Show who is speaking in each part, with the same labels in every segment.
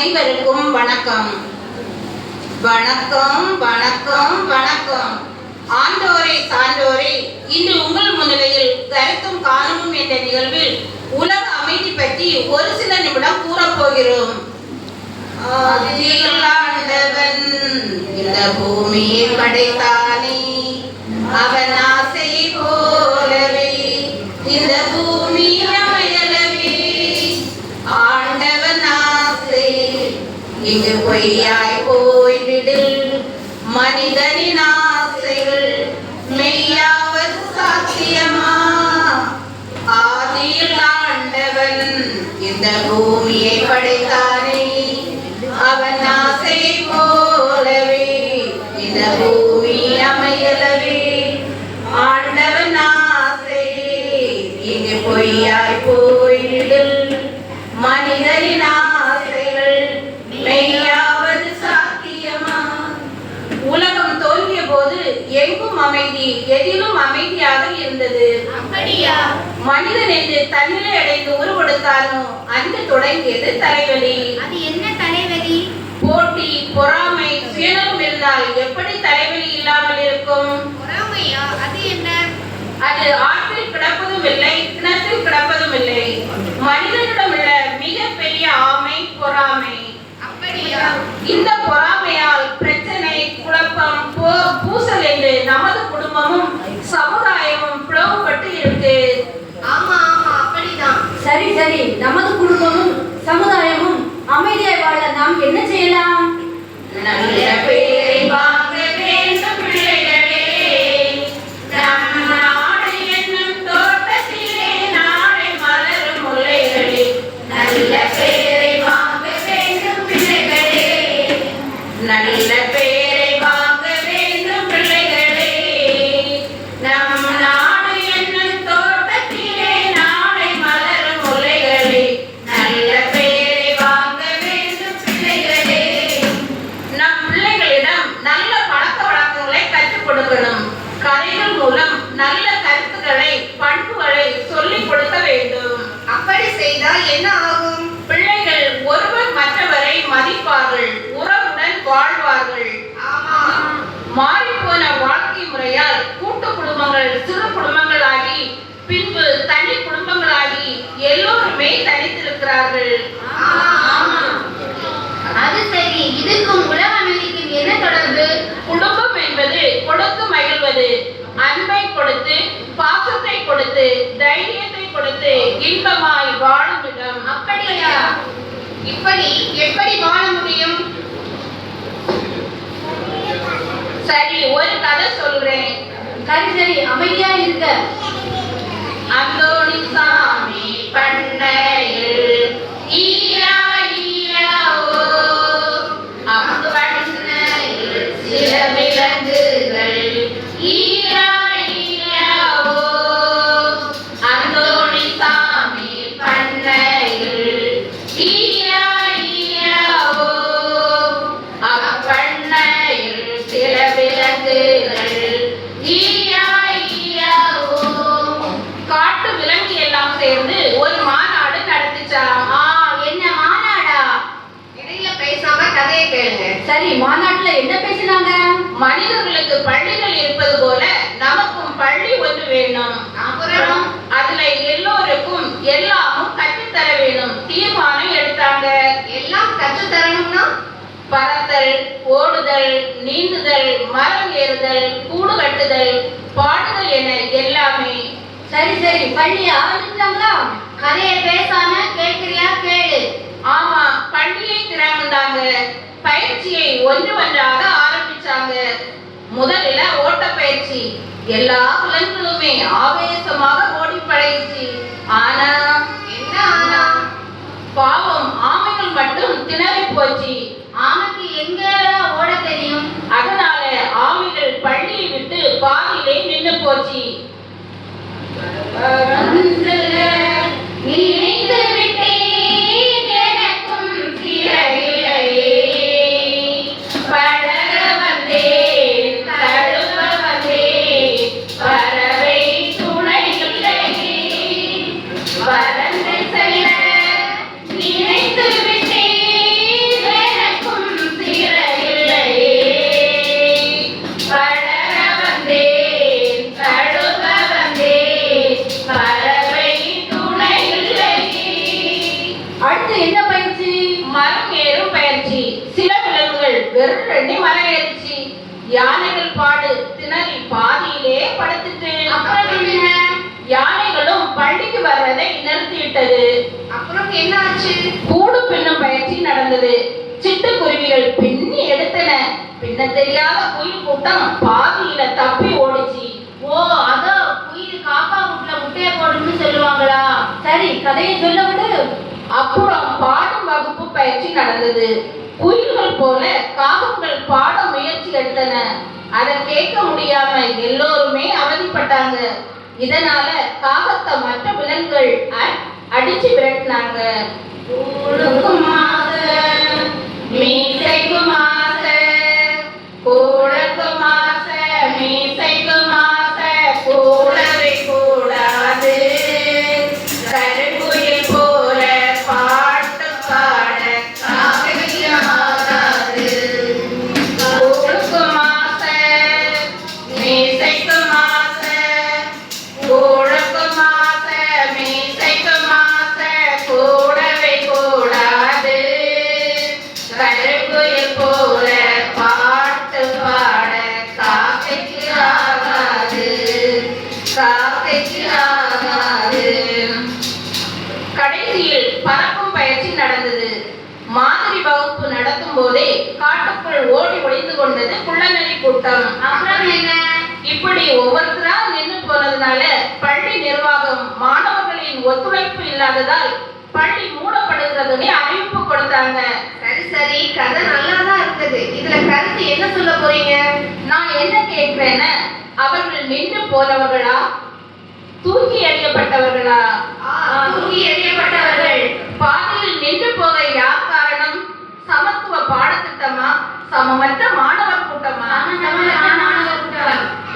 Speaker 1: அனைவருக்கும் வணக்கம். வணக்கம் வணக்கம் வணக்கம். ஆண்டோரை சான்றோரை, இன்று உங்கள் முன்னிலையில் கருத்தும் காணவும் என்ற நிகழ்வில் உலக அமைதி பற்றி ஒரு சில நிமிடம் கூறப்போகிறோம். ஆண்டவன் இந்த பூமியை படைத்தானே, அவன் ஆசை போலவே இந்த பூமி அமையலவே. ஆண்டவன் ஆசை இங்கு பொய்யாய் போய்விடில், மனிதனின் ஆசைகள் மெய்யாவது சாத்தியமா? ஆதியில் ஆண்டவன் இந்த பூமியை படைத்தானே, அவன் ஆசை போலவே இந்த பூமி அமையலவே. ஆண்டவன் ஆசை இங்கு பொய்யாய் போய்விடில், மனிதனின் ஆசைகள் மெய்யாவது சாத்தியமா? உலகம் தோன்றிய போது எங்கும் அமைதி, எதிலும் அமைதியாக இருந்தது.
Speaker 2: அப்படியா?
Speaker 1: மனிதன் என்று தன்னிலை அடைந்து உருவெடுத்தாலும் அன்று தொடங்கியது தலைவலி.
Speaker 2: அது என்ன தலைவலி?
Speaker 1: போட்டி, பொறாமை, சுயநலம் இருந்தால் எப்படி தலைவலி இல்லாமல் இருக்கும்?
Speaker 2: பொறாமையா? அது என்ன?
Speaker 1: அது ஆற்றில் கிடப்பதும் இல்லை, கிணற்றில் கிடப்பதும் இல்லை. மனிதனிடம் உள்ள மிகப்பெரிய ஆமை பொறாமை.
Speaker 2: அப்படியா?
Speaker 1: இந்த பொறாமையால் பிரச்சனை, குழப்பம், பூசல் என்று நமது குடும்பமும் சமுதாயமும் பிளவுபட்டு இருக்கு.
Speaker 2: ஆமா ஆமா, அப்படிதான்.
Speaker 3: சரி சரி, நமது குடும்பமும் சமுதாயமும் அமைதியாய் வாழ நாம் என்ன செய்யலாம்?
Speaker 1: நல்ல பேரை வாங்க வேண்டும் பிள்ளைகளே, நம் நாடு என்னும் தோட்டத்திலே நாளை மலரும் முல்லைகளே. நல்ல பேரை வாங்க வேண்டும் பிள்ளைகளே, நல்ல பேரை வாங்க வேண்டும் பிள்ளைகளே. நம் நாடு என்னும் தோட்டத்திலே நாளை மலரும் முல்லைகளே. நல்ல பேரை வாங்க வேண்டும் பிள்ளைகளே. நம் பிள்ளைகளிடம் நல்ல பழக்க வழக்கங்களை கற்றுக் கொடுக்கணும். கதைகள் மூலம் நல்ல கருத்துக்களை, பண்புகளை சொல்லிக் கொடுக்க வேண்டும்.
Speaker 2: அப்படி செய்தால் என்ன ஆகும்?
Speaker 1: பிள்ளைகள் ஒருவர் மற்றவரை மதிப்பார்கள், உறவுடன் வாழ்வார்கள்.
Speaker 2: ஆமா.
Speaker 1: மாறிப்போன வாழ்க்கை முறையால் கூட்டு குடும்பங்கள் சிறு குடும்பங்களாகி பின்பு தனி குடும்பங்களாகி எல்லோருமே தனித்திருக்கிறார்கள்.
Speaker 2: அது சரி, இதுக்கும் உலக அமைதிக்கும் என்ன தொடர்பு?
Speaker 1: குடும்பம் என்பது கொடுத்து மகிழ்வது, அன்பை கொடுத்து, பாசத்தை கொடுத்து, தைரியத்தை கொடுத்து இன்பமாய் வாழும் இடம்.
Speaker 2: அப்படியா? இப்படி எப்படி வாழ முடியும்?
Speaker 1: சரி, ஒரு கதை சொல்றேன்.
Speaker 3: சரி சரி, அமைதியா இருக்க.
Speaker 1: அந்தோணி சாமி பண்ணையில் ஈரா ஈரா ஓ, அங்கு பண்ணையில் சில விலங்குகள் ஈரா ஈரா ஓ. அந்தோணி சாமி பண்ணையில் ஈரா ஈரா ஓ, அப்பண்ணையில் சில விலங்குகள் ஈரா ஈரா ஓ. காட்டு விலங்கு எல்லாம் சேர்ந்து ஒரு மாநாடு நடத்திச்சாம்.
Speaker 3: என்ன மாநாடா?
Speaker 2: இடையில பேசாம கதையை கேளுங்க.
Speaker 3: சரி, மாநாட்டுல என்ன பேசினாங்க?
Speaker 1: மனிதர்களுக்கு பள்ளிகள் இருப்பது போல நமக்கும் பள்ளி ஒன்று வேணும்.
Speaker 2: அப்புறம்
Speaker 1: அதுல எல்லோருக்கும் எல்லாமும் கற்றுத்தர வேணும் தீர்மானம் எடுத்தாங்க.
Speaker 2: எல்லாம் கற்று தரணும்னா
Speaker 1: பறத்தல், ஓடுதல், நீந்துதல், மரம் ஏறுதல், கூடு கட்டுதல், பாடுதல் என எல்லாமே.
Speaker 3: சரி சரி, பள்ளி ஆரம்பிச்சாங்களா?
Speaker 2: கதையை பேசாம கேட்கிறியா? கேளு.
Speaker 1: ஆமா, பள்ளியை திறந்தாங்க. பயிற்சியை ஒன்று ஒன்றாக ஆரம்பிச்சாங்க. முதல்ல ஓட்ட பயிற்சி. எல்லா விலங்குகளுமே ஆவேசமாக ஓடி பழகிச்சு. ஆனா
Speaker 2: என்ன ஆனா?
Speaker 1: பாவம் ஆமைகள் மட்டும் திணறி போச்சு.
Speaker 2: ஆமைக்கு எங்க ஓட தெரியும்?
Speaker 1: அதனால ஆமைகள் பள்ளியை விட்டு பாதியிலே நின்று போச்சு. நினைத்து விட்டேன் எனக்கும் சிறகில்லையே, பழக வந்தேன் தழுவ வந்தேன், பறவை துணை இல்லையே, பறந்து செல்ல நினைத்து விட்டேன் யானைகள் பாடு திணறி பாதியிலே படுத்துட்டு.
Speaker 2: அப்புறம் என்ன?
Speaker 1: யானைகளும் பள்ளிக்கு வர்றதை நிறுத்திவிட்டது.
Speaker 2: அப்புறம் என்ன ஆச்சு?
Speaker 1: கூடு பின்னும் பயிற்சி நடந்தது. சிட்டுக்குருவிகள் பின்னி எடுத்தன. பின்ன தெரியாத குயில் கூட்டம் பாதியில தப்பி ஓடிச்சு.
Speaker 2: ஓ, அதோ குயில் காக்கா வீட்டுல முட்டைய போடுன்னு சொல்லுவாங்களா?
Speaker 3: சரி, கதையை சொல்ல விடு.
Speaker 1: அப்புறம் பாடும் வகுப்பு பயிற்சி நடந்தது. குயில்கள் போல காகங்கள் பாட முயற்சி எடுத்தன. அதை கேட்க முடியாம எல்லோருமே அவதிப்பட்டாங்க. இதனால காகத்தை மற்ற விலங்குகள் அடிச்சு விரட்டினாங்க. கூடவே கூடாது கருங்குயில் போல பாட்டு பாட காகமாகாது. கூழுக்கும் ஆசை மீசைக்கும் ஆசை, கூழுக்கும் ஆசை மீசைக்கும் ஆசை, கூடவே கூடாது கருங்குயில் போல பாட்டு பாட காக்கைக்கு ஆகாது, காக்கைக்கு ஆகாது. கடைசியில் பறக்கும் பயிற்சி நடந்தது. மாதிரி வகுப்பு நடத்தும் போதே காட்டுக்குள் ஓடி ஒளிந்து கொண்டது குள்ளநரி கூட்டம்.
Speaker 2: அப்புறம் என்ன?
Speaker 1: இப்படி ஒவ்வொருத்தரா நின்று போனதுனால பள்ளி நிர்வாகம் மாணவர்களின் ஒத்துழைப்பு இல்லாததால் பள்ளி மூடப்படுகிறதுன்னு அறிவிப்பு கொடுத்தாங்க.
Speaker 2: சரி சரி, கதை நல்லாதான் இருக்குது. இதுல கருத்து என்ன சொல்ல போறீங்க?
Speaker 1: நான் என்ன கேட்கிறேன்னு, அவர்கள் நின்று போனவர்களா தூக்கி எறியப்பட்டவர்களா?
Speaker 2: தூக்கி எறியப்பட்டவர்கள்.
Speaker 1: பாதையில் நின்று போக யார் காரணம்? சமத்துவ பாடத்திட்டமா, சமமற்ற மாணவர் கூட்டமா?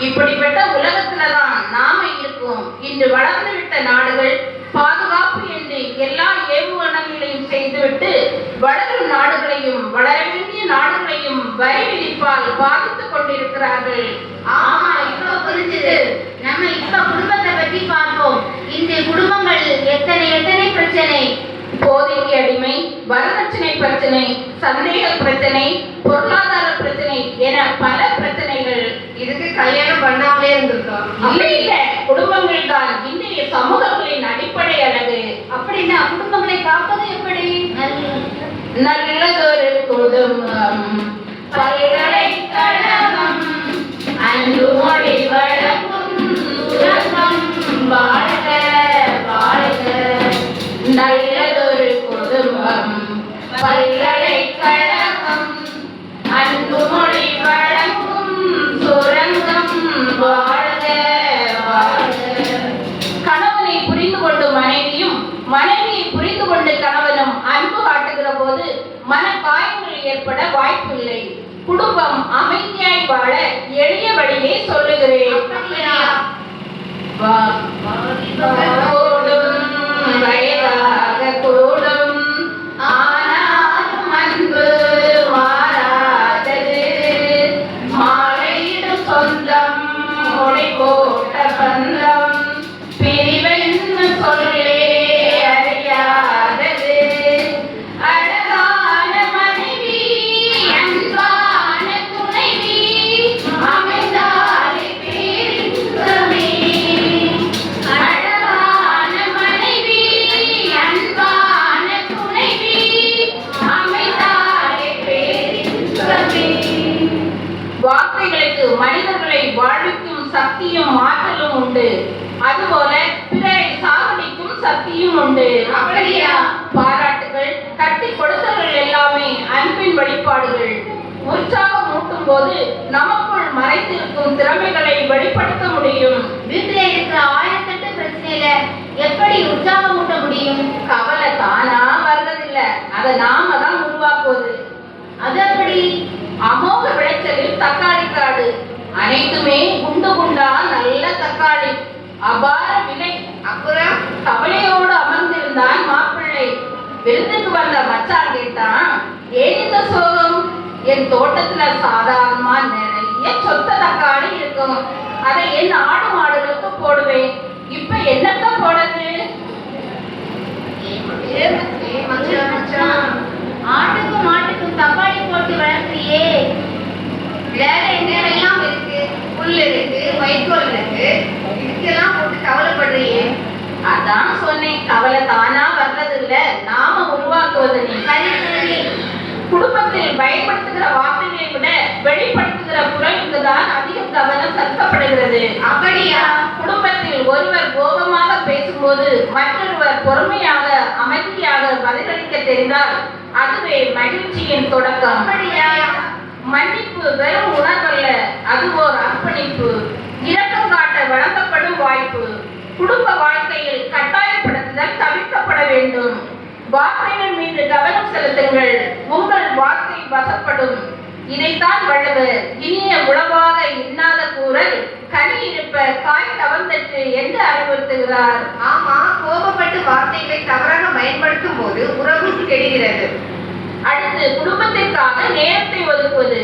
Speaker 1: இப்படிப்பட்ட உலகத்துலதான் நாம இருக்கோம். இன்று வளர்ந்து விட்ட நாடுகள் பாதுகாப்பு என்று எல்லா ஏவுகணைகளையும் செய்துவிட்டு வளரும் நாடுகளையும் வளர வேண்டிய நாடுகளையும் வரி விதிப்பால் பாதித்துக் கொண்டிருக்கிறார்கள்.
Speaker 2: ஆமா, இப்ப புரிஞ்சுது. நம்ம இப்ப குடும்பத்தை பற்றி பார்ப்போம். இந்த குடும்பங்கள் எத்தனை எத்தனை பிரச்சனை.
Speaker 1: போதைக்கு அடிமை, வரதட்சணை பிரச்சனை, சந்தேக பிரச்சனை, பொருளாதார பிரச்சனை என பல பிரச்சனைகள்.
Speaker 2: இதுக்கு கல்யாணம் பண்ணாமலே இருந்திருக்கோம்.
Speaker 1: இல்லை இல்ல, குடும்பங்கள் தான் இன்றைய சமூகங்களின் அடிப்படை அழகு.
Speaker 3: அப்படின்னா குடும்பங்களை காப்பது எப்படி?
Speaker 1: நல்லதொரு குடும்பம் பல்கலைக்கழகம் அன்பு மொழி வழங்கும் உலகம் வாழ்க வாழ்க. நல்லதொரு குடும்பம் பல்கலைக்கழகம் அன்பு மொழி வழங்கும் சுரங்கம் வாழ்க வாழ்க. கணவனை புரிந்து கொண்டு மனைவியும், மனைவியை புரிந்து கொண்டு கணவனும் அன்பு காட்டுகிற போது மன காயங்கள் ஏற்பட வாய்ப்பில்லை. குடும்பம் அமைதியாய் வாழ எளிய வழியை சொல்லுகிறேன். கூடும் வயதாக கூடும், ஆனாலும் அன்பு மாறாதது. மாலையிடும் சொந்தம் மொழி போட்ட பந்தம், பிரிவென்னு சொல்லே அறியாதது. அழகான மனைவி அன்பான துணைவி அமைந்தாலே பேரின்பமே. அழகான மனைவி அன்பான துணைவி அமைந்தாலே பேரின்பமே. வார்த்தைகளுக்கு மனிதர்களை வாழ்விக்கும் சக்தியும் ஆற்றலும் உண்டு. அதுபோல பிறரை சாகடிக்கும் சக்தியும் உண்டு.
Speaker 2: அப்படியா?
Speaker 1: பாராட்டுகள், கட்டி கொடுத்தவர்கள் எல்லாமே அன்பின் வெளிப்பாடுகள். உற்சாகம் ஊட்டும் போது நமக்குள் மறைந்திருக்கும் திறமைகளை வெளிப்படுத்த முடியும்.
Speaker 2: வீட்டுல இருக்கிற 1008 பிரச்சனையில எப்படி உற்சாகம் ஊட்ட முடியும்?
Speaker 1: கவலை தானா வர்றதில்லை, அதை நாம தான் உருவாக்குவது.
Speaker 2: அது எப்படி?
Speaker 1: அமோக விளைச்சலில் தக்காளி காடு, அனைத்துமே குண்டு குண்டா நல்ல தக்காளி, அபார விலை.
Speaker 2: அப்புறம்
Speaker 1: கவலையோடு அமர்ந்திருந்தான் மாப்பிள்ளை. விருந்துக்கு வந்த மச்சான் கேட்டான், ஏன் இந்த சோகம்? என் தோட்டத்துல சாதாரணமா நிறைய சொத்த தக்காளி இருக்கும், அதை என் ஆடு மாடுகளுக்கு போடுவேன், இப்ப என்னத்தான் போடுறது?
Speaker 2: ஆட்டுக்கும் மாட்டுக்கும் தக்காளி போட்டு வளர்க்கிறியே, வேற என்னெல்லாம் இருக்கு? புல் இருக்கு, வைக்கோல் இருக்கு, இதுக்கெல்லாம் போட்டு கவலைப்படுறியே.
Speaker 1: அதான் சொன்னேன், கவலை தானா வர்றது இல்ல, நாம உருவாக்குவது. நீ
Speaker 2: சரி சரி.
Speaker 1: குடும்பத்தில் பயன்படுத்துகிற வார்த்தைகளை விட வெளிப்படுத்துகிற குரலுக்கு தான் அதிக கவனம் செலுத்தப்படுகிறது.
Speaker 2: அப்படியா?
Speaker 1: குடும்பத்தில் ஒருவர் கோபமாக பேசும்போது மற்றொருவர் பொறுமையாக அமைதியாக பதிலளிக்க தெரிந்தால் அதுவே மகிழ்ச்சியின் தொடக்கம்.
Speaker 2: அப்படியா?
Speaker 1: மன்னிப்பு வெறும் உணர்வல்ல, அது ஓர் அர்ப்பணிப்பு, இரக்கம் காட்ட வழங்கப்படும் வாய்ப்பு. குடும்ப வாழ்க்கையில் கட்டாயப்படுத்துதல் தவிர்க்கப்பட வேண்டும். வார்த்தைகள் மீது கவனம் செலுத்துங்கள், உங்கள் வார்த்தை வசப்படும். இதைத்தான் வள்ளுவர் இனிய உளவாக இன்னாத கூறல் கனி இருப்ப காய் கவர்ந்தற்று என்று அறிவுறுத்துகிறார்.
Speaker 2: ஆமா, கோபப்பட்டு வார்த்தைகளை தவறாக பயன்படுத்தும் போது உறவு கெடுகிறது.
Speaker 1: அடுத்து குடும்பத்திற்காக நேரத்தை ஒதுக்குவது.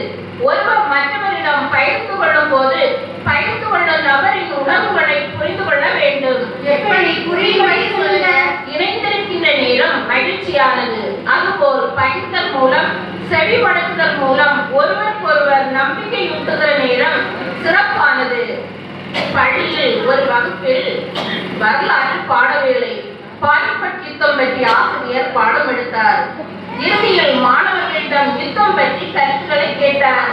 Speaker 1: ஒருவர் மற்றவரிடம் பகிர்ந்து கொள்ளும் போது பகிர்ந்து கொள்ளும் நபரின் உணர்வுகளை புரிந்து கொள்ள வேண்டும்.
Speaker 2: எப்படி? புரியும்படி சொல்லுங்க.
Speaker 1: இணைந்திருக்கின்ற நேரம் மகிழ்ச்சியானது. அதுபோல் பகிர்ந்தல் மூலம் செவிமடுக்குதல் மூலம் ஒருவருக்கொருவர் நம்பிக்கையூட்டுகிற நேரம் சிறப்பானது. பள்ளியில் ஒரு வகுப்பில் வரலாறு பாடவில்லை. பானிபட் யுத்தம் பற்றி ஆசிரியர் பாடம் எடுத்தார். இறுதியில் மாணவர்களிடம் யுத்தம் பற்றி கருத்துக்களை கேட்டார்.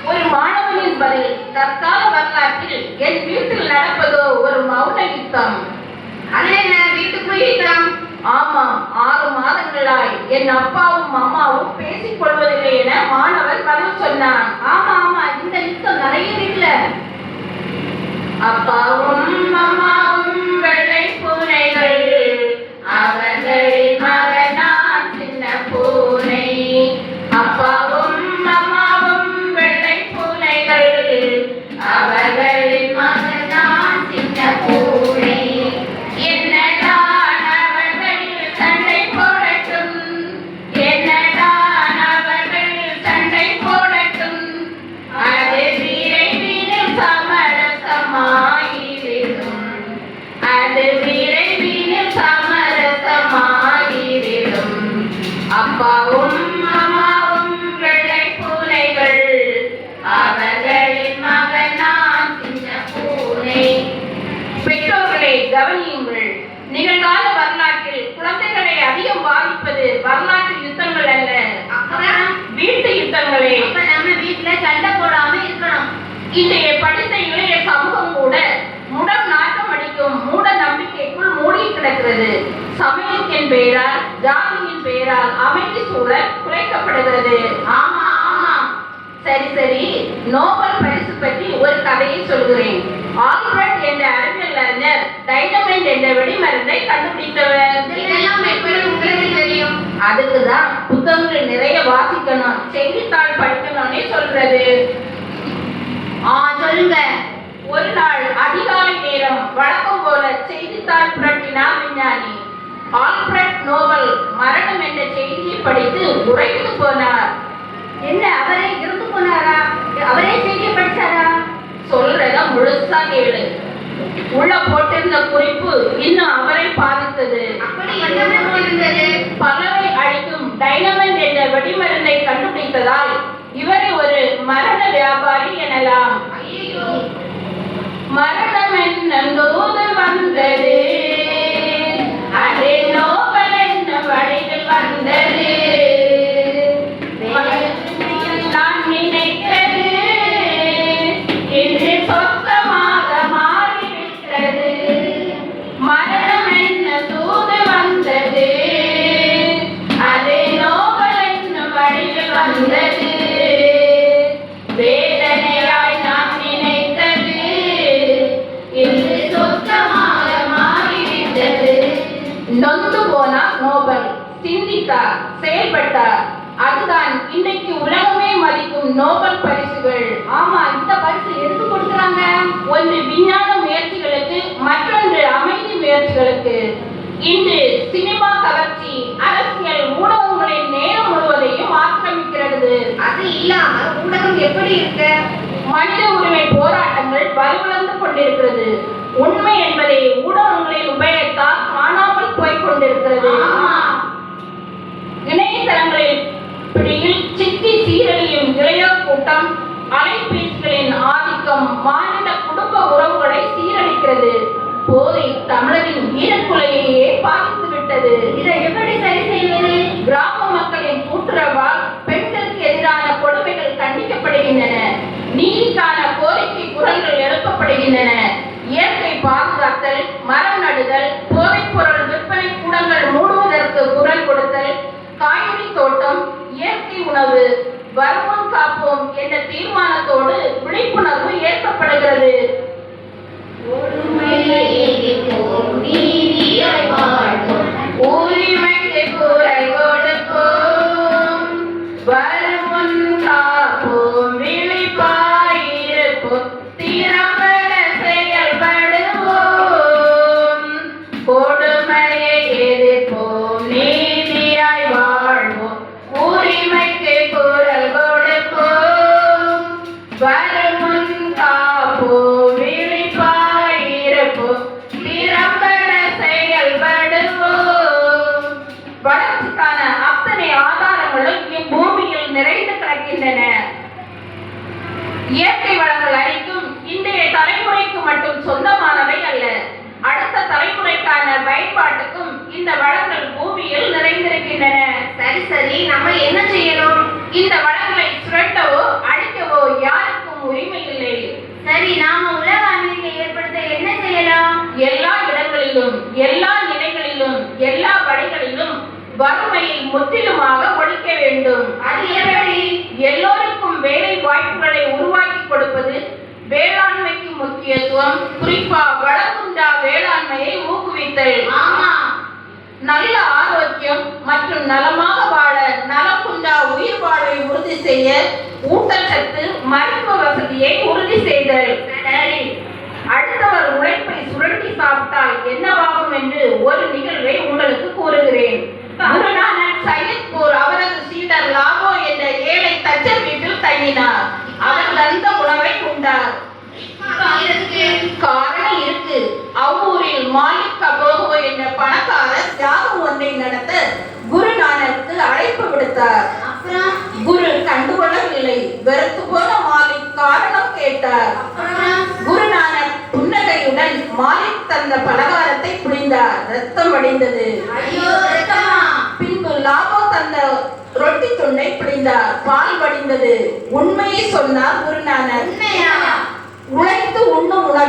Speaker 1: ஒரு மாணவனின் பதில், தற்கால வரலாற்றில் என் வீட்டில் நடப்பதோ ஒரு மௌன யுத்தம்.
Speaker 2: அது என்ன, வீட்டுக்குள் யுத்தம்?
Speaker 1: ஆமாம், 6 மாதங்களாய் என் அப்பாவும் அம்மாவும் பேசிக் கொள்வதில்லை என மாணவன் பதில் சொன்னான்.
Speaker 3: ஆமா ஆமா, இந்த யுத்தம் நிறைய வீட்டுல.
Speaker 1: அப்பாவும் அம்மாவும் வெள்ளை பூனைகள், அவர்களின் மகனான் சின்ன பூனை. அப்பாவும் அம்மாவும் வெள்ளை பூனைகள், அவர்களின் மகனான் சின்ன பூனை. என்னதான் அவர்கள் சண்டை போடட்டும், என்னதான் அவர்கள் சண்டை போடட்டும், அது விரைவில் சமரசமாகிவிடும், அது விரைவில் சமரசமாகிவிடும். அப்பாவும் அம்மாவும் வெள்ளை பூனைகள், அவர்களின் மகனான் சின்ன பூனை. பெற்றோர்களை கவனியுங்கள். நிகழ்கால வரலாற்றில் குழந்தைகளை அதிகம் பாதிப்பது வரலாற்று யுத்தங்கள் அல்ல,
Speaker 2: அப்புறம்
Speaker 1: வீட்டு யுத்தங்களே.
Speaker 2: அப்ப நம்ம வீட்டுல சண்டை போடாம இருக்கணும்.
Speaker 1: இன்றைய படித்த இளைய சமூகம் கூட முடம் நாட்டம் அடிக்கும் மூட நம்பிக்கைக்குள் மூடி கிடக்கிறது. சமயத்தின் பெயரால் ஜாதியின் பெயரால் அமைதி சூழல் குறைக்கப்படுகிறது.
Speaker 2: ஆமா ஆமா.
Speaker 1: சரி சரி, நோபல் பரிசு பற்றி ஒரு கதையை சொல்கிறேன். ஆல்பர்ட் என்ற அறிவியல் அறிஞர் டைனமைட் என்ற வெடிமருந்தை கண்டுபிடித்தவர்.
Speaker 2: இதெல்லாம் எப்படி உங்களுக்கு தெரியும்?
Speaker 1: அதுக்குதான் புத்தகங்கள் நிறைய வாசிக்கணும், செய்தித்தாள் படிக்கணும்னே சொல்றது.
Speaker 2: சொல்லுங்க.
Speaker 1: ஒரு நாள் அதிகாலை நேரம் வழக்கம் போல செய்தித்தாள் புரட்டினார் விஞ்ஞானி. ஆல்பர்ட் நோபல் மரணம் என்ற செய்தியை படித்து உறைந்து போனார்.
Speaker 3: என்ன, அவரே இருந்து போனாரா? அவரே செய்தியை படிச்சாரா?
Speaker 1: சொல்றத முழுசா கேளு. உள்ள போட்டிருந்த குறிப்பு இன்னும் அவரை பாதித்தது.
Speaker 2: அப்படி என்ன இருந்தது?
Speaker 1: பலரை அழிக்கும் டைனமைட் என்ற வெடிமருந்தை கண்டுபிடித்ததால் இவரை ஒரு மரண வியாபாரி எனலாம்.
Speaker 2: ஐயோ,
Speaker 1: மரணம் என்னோடு வந்தது, அது நோபல் என்ன வழியில் வந்தது. நான் நினைத்தது இன்று சொந்தமாக மாறிவிட்டது. மரணம் என்ன தூது வந்தது, அது நோபல் என்ன வழியில் வந்தது. வேதனையாய் நான் நினைத்தது இன்று சொந்தமாக மாறிவிட்டது. நொந்து போனார் நோபல். சிந்தித்தார், செயல்பட்டார். அதுதான் இன்னைக்கு உலகமே மதிக்கும் நோபல் பரிசுகள்.
Speaker 3: ஆமா, இந்த பரிசு எதுக்கு கொடுக்குறாங்க?
Speaker 1: ஒன்று விஞ்ஞான முயற்சிகளுக்கு, மற்றொன்று அமைதி முயற்சிகளுக்கு. இன்று சினிமா கவர்ச்சி அரசியல் ஊடகங்களின் நேரம் முழுவதையும் ஆக்கிரமிக்கிறது.
Speaker 2: அது இல்லாம ஊடகம் எப்படி இருக்க?
Speaker 1: மனித உரிமை போராட்டங்கள் வலுவிழந்து கொண்டிருக்கிறது. உண்மை என்பதை ஊடகங்களின் உபயோகத்தால் காணாமல் போய் கொண்டிருக்கிறது. இணையதளங்களில் பிடியில் சிக்கி சீரழியும் இளையோர் கூட்டம், அலைபேசிகளின் ஆதிக்கம் மாநில குடும்ப உறவுகளை சீரழிக்கிறது. போதை தமிழரின் ஈரக்குலையையே பாதித்து விட்டது.
Speaker 2: இதை எப்படி சரி செய்வது?
Speaker 1: கிராம மக்களின் கூட்டுறவால் பெண்களுக்கு எதிரான கொடுமைகள் கண்டிக்கப்படுகின்றன. நீதிக்கான கோரிக்கை குரல்கள் எழுப்பப்படுகின்றன. இயற்கை பாதுகாத்தல், மரம் நடுதல், போதைப் பொருள் விற்பனை கூடங்கள் மூடுவதற்கு குரல் கொடுத்தல், காய்கறி தோட்டம், இயற்கை உணவு, வருமுன் காப்போம் என்ற தீர்மானத்தோடு விழிப்புணர்வு ஏற்படுகிறது. உரிமைக்கு குரல் கொடுப்போம், வருமுன் காப்போம், விழிப்பாயிருப்போம், திறம்பட செயல்படுவோம், கொடுமையை எதிர்ப்போம், நீதியாய் வாழ்வோம், உரிமைக்கு குரல் கொடுப்போம், வருமுன் காப்போம், விழிப்பாயிருப்போம், திறம்பட செயல்படுவோம். வளர்ச்சிக்கான அத்தனை ஆதாரங்களும் இப்பூமியில் நிறைந்து கிடக்கின்றன. இயற்கை வளங்கள் அனைத்தும் இன்றைய தலைமுறைக்கு மட்டும் சொந்தமானவை அல்ல. அடுத்த தலைமுறைக்கான பயன்பாட்டுக்கும் இந்த வளங்கள் பூமியில் நிறைந்திருக்கின்றன.
Speaker 2: சரி, நம்ம என்ன செய்யணும்?
Speaker 1: இந்த வளங்களை சுரண்டவோ அழிக்கவோ யாருக்கும் உரிமை இல்லை.
Speaker 2: சரி, நாம உலக அமைதியை ஏற்படுத்த என்ன செய்யலாம்?
Speaker 1: எல்லா இடங்களிலும், எல்லா நிலைகளிலும், எல்லா வழிகளிலும் வறுமையை முற்றிலுமாக ஒழிக்க வேண்டும்.
Speaker 2: அது எப்படி?
Speaker 1: எல்லோருக்கும் வேலை வாய்ப்புகளை உருவாக்கி கொடுப்பது, வேளாண்மைக்கு முக்கியத்துவம், குறிப்பா வளங்குன்றா வேளாண்மையை ஊக்குவித்தல்.
Speaker 2: ஆமா,
Speaker 1: நல்ல ஆரோக்கியம் மற்றும் நலமாக வாழ நலக்குன்றா உயிர் வாழ்வை உறுதி செய்ய ஊட்டச்சத்து, மருத்துவ வசதியை உறுதி செய்தல்.
Speaker 2: சரி.
Speaker 1: அடுத்தவர் உழைப்பை சுரண்டி சாப்பிட்டால் என்னவாகும் என்று ஒரு நிகழ்வை உங்களுக்கு கூறுகிறேன். குருநானக் சையத்பூர் அவரது சீடர் லாகோ என்ற ஏழை தச்சர் வீட்டில் தங்கினார். அவர் தந்த உணவை உண்டார். காரணம் இருக்கு. அவ்வூரில் மாலிக் கபோகோ என்ற பணக்காரர் யாகம் ஒன்றை நடத்த குருநானக்கு அழைப்பு விடுத்தார்.
Speaker 2: அப்புறம்
Speaker 1: குரு கண்டுகொள்ளவில்லை. வெறுத்து போன மாலிக் காரணம் கேட்டார். குருநானக் புன்னகையுடன் மாலிக் தந்த பலகாரத்தை புழிந்தார். ரத்தம் வடிந்தது.
Speaker 2: ஐயோ, ரத்தமா?
Speaker 1: பின்பு லாகோ தந்த ரொட்டி துண்டை பிழிந்தார். பால் வடிந்தது. உண்மையை சொன்னார் குருநானக்.
Speaker 2: உண்மையா?
Speaker 1: உழைத்து உண்ணும் உணவில்